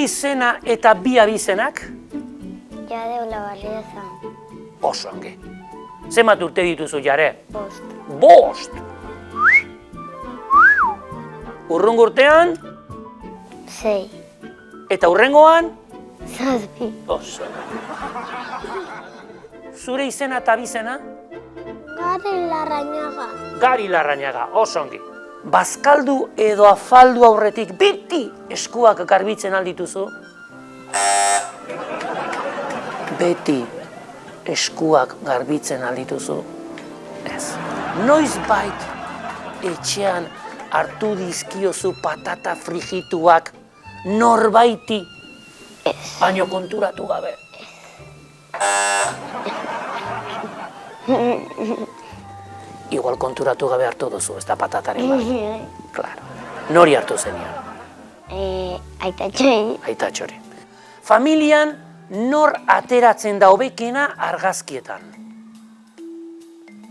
izena eta bi abizenak? Jade Olabarria zan. Oso ongi. Zenbat urte dituzu, Jare? 5. 5! Urrungo urtean? 6. Eta hurrengoan? 7. Oso. Zure izena eta abizena? Gari Larrañaga. Gari Larrañaga, oso ongi. Bazkaldu edo afaldu aurretik beti eskuak garbitzen aldituzu? Beti eskuak garbitzen aldituzu? Ez. Noizbait etxean hartu dizkiozu patata frigituak norbaiti, baino konturatu gabe? Igual konturatu gabe hartu duzu, ez da patataren bai. Claro. Nori hartu zenion? Aitatxoi. Aitatxori. Familian nor ateratzen da hobekena argazkietan?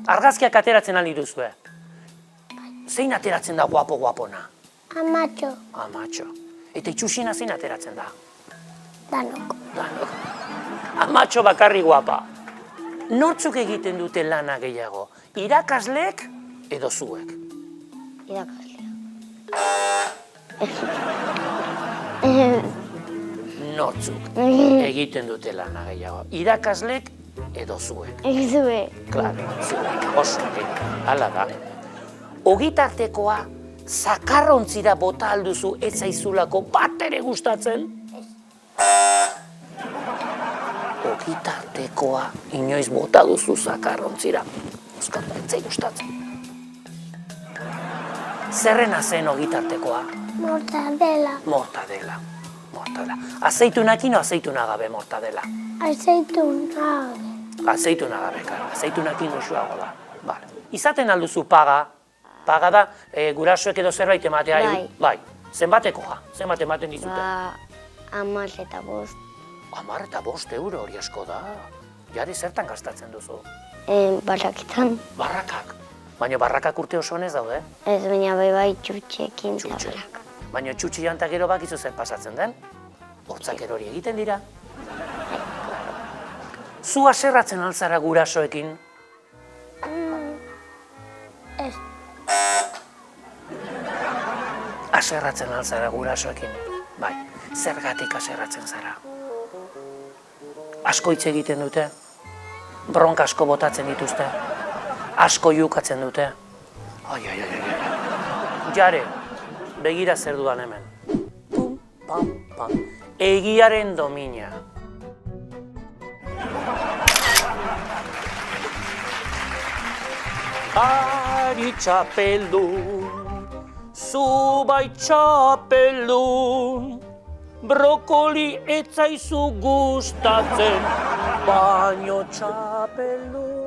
Argazkiak ateratzen aldi duzue? Zein ateratzen da guapo-guapona? Amatxo. Amatxo. Eta itxusina zein ateratzen da? Danok. Danok. Amatxo bakarri guapa. Nortzuk egiten dute lana gehiago? Irakasleek edo zuek? Irakaslea. Nortzuk egiten dute lana gehiago? Irakasleek edo zuek? Zue. Claro, zuek. Oso, hala da. Ogitartekoa zakarrontzira bota alduzu ez zaizulako bat ere gustatzen? Ogitartekoa inoiz bota duzu zakarrontzira. Euskatu, ez zai gustatzen. Zerrena zen ogitartekoa? Mortadela. Mortadela. Mortadela. Azeitunakin o azeituna gabe mortadela? Azeituna. Azeituna gabe, karo. Azeitunakin goxuago da. Vale. Izaten alduzu paga? Paga da, gurasoek edo zerbait ematea. Bai. Bai. Zenbatekoa? Zenbat ematen dizute? 10 eta 5. 10 eta 5 euro hori asko da. Jari zertan gastatzen duzu? Barraketan. Barrakak. Baina barrakak urte oso honez daude? Ez baina bai txutxekin eta Txutxe. barrak. Baina txutxe janta gero bakizu zer pasatzen den? Hortzak erori egiten dira. Zu haserratzen altzara gurasoekin? Ez. Haserratzen altzara gurasoekin? Bai, zergatik haserratzen zara? Asko hitz egiten dute? Bronka asko botatzen dituzte? Asko jukatzen dute? Ai. Jare, begira zer dudan hemen. Pum, pam, pam. Egiaren domina. Ari txapeldun, zu bai txapeldun, brokoli ez zaizu gustatzen, baino txapeldun.